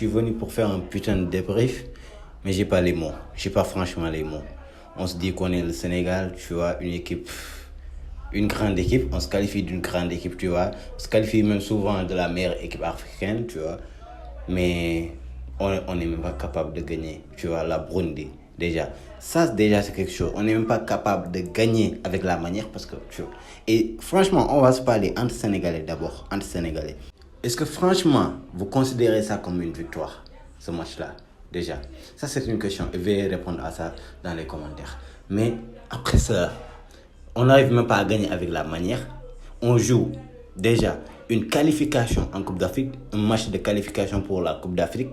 Je suis venu pour faire un putain de débrief, mais j'ai pas les mots. J'ai pas franchement les mots. On se dit qu'on est le Sénégal, tu vois, une grande équipe. On se qualifie d'une grande équipe, tu vois. On se qualifie même souvent de la meilleure équipe africaine, tu vois. Mais on n'est même pas capable de gagner, tu vois, la Burundi. Déjà, ça déjà c'est quelque chose. On n'est même pas capable de gagner avec la manière parce que, tu vois. Et franchement, on va se parler entre Sénégalais d'abord, entre Sénégalais. Est-ce que franchement, vous considérez ça comme une victoire, ce match-là, déjà? Ça, c'est une question. Et veuillez répondre à ça dans les commentaires. Mais après ça, on n'arrive même pas à gagner avec la manière. On joue déjà une qualification en Coupe d'Afrique, un match de qualification pour la Coupe d'Afrique.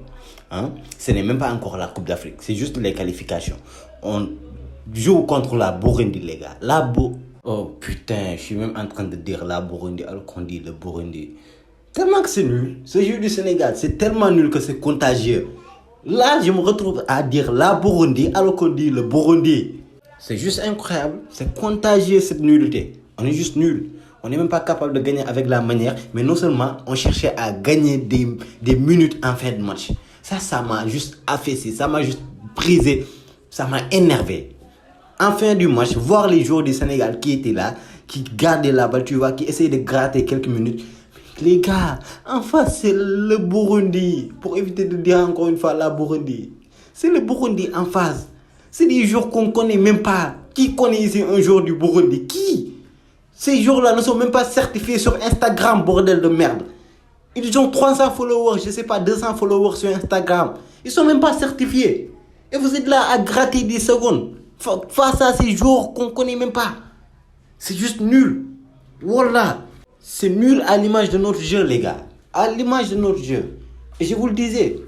Hein? Ce n'est même pas encore la Coupe d'Afrique, c'est juste les qualifications. On joue contre la Burundi, les gars. Oh putain, je suis même en train de dire la Burundi alors qu'on dit le Burundi. Tellement que c'est nul. Ce jeu du Sénégal, c'est tellement nul que c'est contagieux. Là, je me retrouve à dire la Burundi alors qu'on dit le Burundi. C'est juste incroyable. C'est contagieux cette nullité. On est juste nul. On n'est même pas capable de gagner avec la manière. Mais non seulement, on cherchait à gagner des minutes en fin de match. Ça m'a juste affaissé. Ça m'a juste brisé. Ça m'a énervé. En fin du match, voir les joueurs du Sénégal qui étaient là, qui gardaient la balle, tu vois, qui essayaient de gratter quelques minutes. Les gars, en face, c'est le Burundi. Pour éviter de dire encore une fois la Burundi. C'est le Burundi en face. C'est des joueurs qu'on ne connaît même pas. Qui connaît ici un joueur du Burundi? Qui? Ces joueurs-là ne sont même pas certifiés sur Instagram, bordel de merde. Ils ont 300 followers, je sais pas, 200 followers sur Instagram. Ils sont même pas certifiés. Et vous êtes là à gratter des secondes. Face à ces joueurs qu'on ne connaît même pas. C'est juste nul. Voilà. C'est nul à l'image de notre jeu, les gars. À l'image de notre jeu. Et je vous le disais,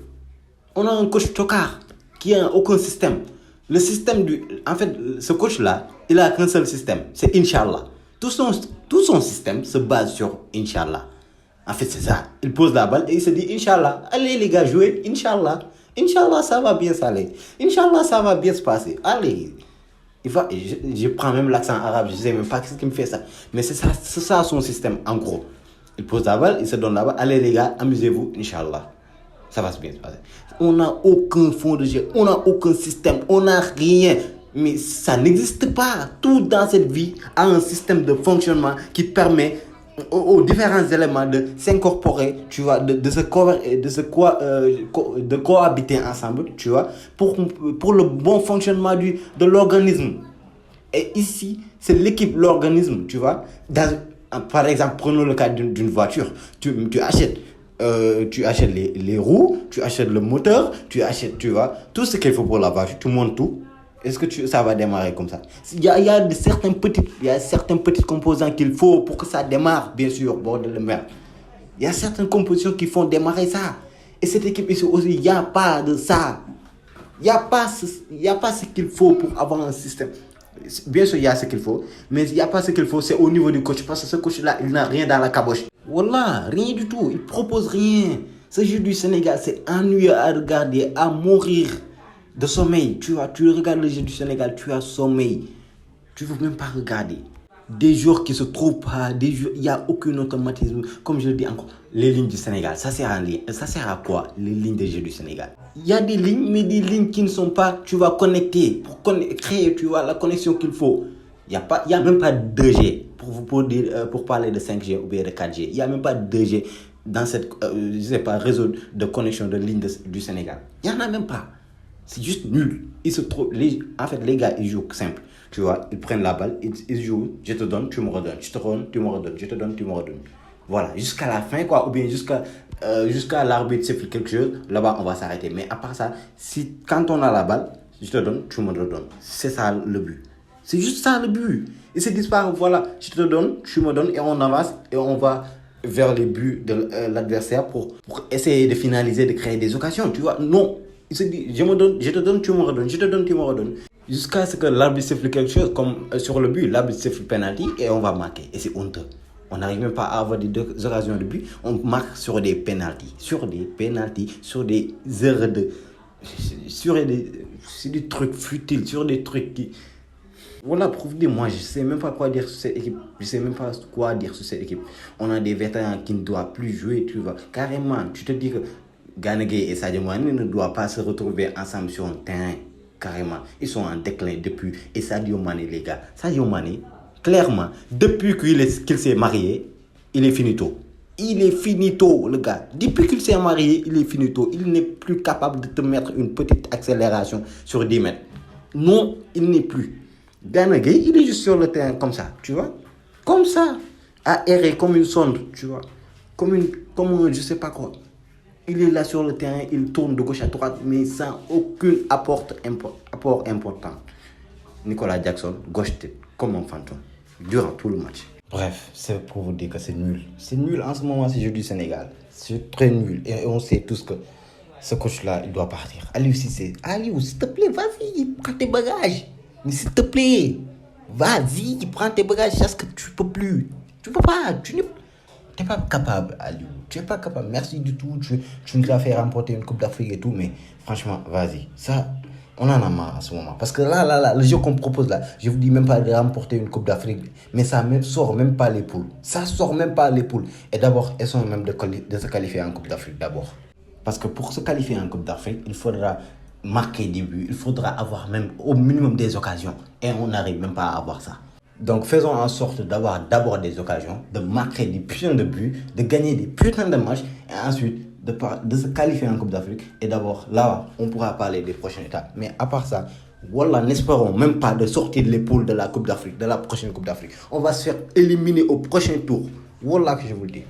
on a un coach tocard qui n'a aucun système. Le système En fait, ce coach-là, il n'a qu'un seul système. C'est Inch'Allah. Tout son système se base sur Inch'Allah. En fait, c'est ça. Il pose la balle et il se dit Inch'Allah. Allez, les gars, jouez. Inch'Allah. Inch'Allah, ça va bien s'aller. Inch'Allah, ça va bien se passer. Allez. Je prends même l'accent arabe, je ne sais même pas ce qui me fait ça. Mais c'est ça son système, en gros. Il pose la balle, il se donne la balle. Allez les gars, amusez-vous, Inch'Allah. Ça va bien se passer. On n'a aucun fond de jeu, on n'a aucun système, on n'a rien. Mais ça n'existe pas. Tout dans cette vie a un système de fonctionnement qui permet aux différents éléments de s'incorporer, tu vois, de cohabiter ensemble, tu vois, pour le bon fonctionnement de l'organisme. Et ici, c'est l'équipe, l'organisme, tu vois. Par exemple, prenons le cas d'une voiture. Tu achètes les roues, tu achètes le moteur, tu achètes, tu vois, tout ce qu'il faut pour la voiture, tu montes tout. Est-ce que ça va démarrer comme ça? Il y a certains petits composants qu'il faut pour que ça démarre, bien sûr, bordel de merde. Il y a certaines compositions qui font démarrer ça. Et cette équipe ici aussi, il n'y a pas de ça. Il n'y a pas ce qu'il faut pour avoir un système. Bien sûr, il y a ce qu'il faut, mais il n'y a pas ce qu'il faut, c'est au niveau du coach. Parce que ce coach-là, il n'a rien dans la caboche. Voilà, rien du tout. Il propose rien. Ce jeu du Sénégal, c'est ennuyeux à regarder, à mourir de sommeil. Tu regardes le jeu du Sénégal, tu as sommeil. Tu ne veux même pas regarder. Des joueurs qui se trouvent pas, il n'y a aucun automatisme. Comme je le dis encore, les lignes du Sénégal, ça sert à quoi, les lignes de jeu du Sénégal? Il y a des lignes, mais des lignes qui ne sont pas, tu vas connecter, créer, tu vois, la connexion qu'il faut. Il y a même pas de 2G pour parler de 5G ou bien de 4G. Il n'y a même pas de 2G dans cette, je sais pas, réseau de connexion de lignes du Sénégal. Il n'y en a même pas. C'est juste nul. En fait, les gars, ils jouent simple. Tu vois, ils prennent la balle, ils jouent, je te donne, tu me redonnes, je te donne, tu me redonnes, je te donne, tu me redonnes. Voilà, jusqu'à la fin, quoi, ou bien jusqu'à l'arbitre siffle quelque chose, là-bas, on va s'arrêter. Mais à part ça, quand on a la balle, je te donne, tu me redonnes. C'est ça le but. C'est juste ça le but. Ils se disent pas, voilà, je te donne, tu me donnes, et on avance, et on va vers les buts de l'adversaire pour essayer de finaliser, de créer des occasions, tu vois. Non. Il se dit, je te donne, tu me redonnes, je te donne, tu me redonnes. Jusqu'à ce que l'arbitre siffle quelque chose, comme sur le but, l'arbitre siffle penalty et on va marquer. Et c'est honteux. On n'arrive même pas à avoir des occasions de but. On marque sur des penalties, sur des erreurs sur des trucs futiles, sur des trucs qui... Voilà, pour vous dire, moi, je ne sais même pas quoi dire sur cette équipe. On a des vétérans qui ne doivent plus jouer, tu vois. Carrément, tu te dis que Gana Gueye et Sadio Mané ne doivent pas se retrouver ensemble sur un terrain. Carrément, ils sont en déclin depuis. Et Sadio Mané, les gars, Sadio Mané, clairement, depuis qu'il s'est marié, il est finito. Il est finito, le gars. Depuis qu'il s'est marié, il est finito. Il n'est plus capable de te mettre une petite accélération sur 10 mètres. Non, il n'est plus. Gana Gueye, il est juste sur le terrain comme ça, tu vois. Comme ça. À errer comme une sonde, tu vois. Comme je sais pas quoi. Il est là sur le terrain, il tourne de gauche à droite, mais sans aucun apport important. Nicolas Jackson, gauche tête, comme un fantôme, durant tout le match. Bref, c'est pour vous dire que c'est nul. C'est nul en ce moment, c'est jeu du Sénégal. C'est très nul. Et on sait tous que ce coach-là, il doit partir. Aliou Cissé, Aliou, s'il te plaît, vas-y, prends tes bagages. Mais s'il te plaît, vas-y, prends tes bagages parce que tu peux plus. Tu peux pas, tu n'es pas capable, Aliou. Tu n'es pas capable. Merci du tout. Tu nous as fait remporter une Coupe d'Afrique et tout, mais franchement, vas-y. Ça, on en a marre en ce moment. Parce que là, le jeu qu'on propose là, je vous dis même pas de remporter une Coupe d'Afrique, mais ça ne sort même pas les poules. Ça sort même pas les poules. Et d'abord, elles sont même de se qualifier en Coupe d'Afrique d'abord. Parce que pour se qualifier en Coupe d'Afrique, il faudra marquer des buts. Il faudra avoir même au minimum des occasions. Et on n'arrive même pas à avoir ça. Donc faisons en sorte d'avoir d'abord des occasions, de marquer des putains de buts, de gagner des putains de matchs et ensuite de se qualifier en Coupe d'Afrique. Et d'abord, là, on pourra parler des prochaines étapes. Mais à part ça, voilà, n'espérons même pas de sortir de les poules de la Coupe d'Afrique, de la prochaine Coupe d'Afrique. On va se faire éliminer au prochain tour. Voilà que je vous le dis.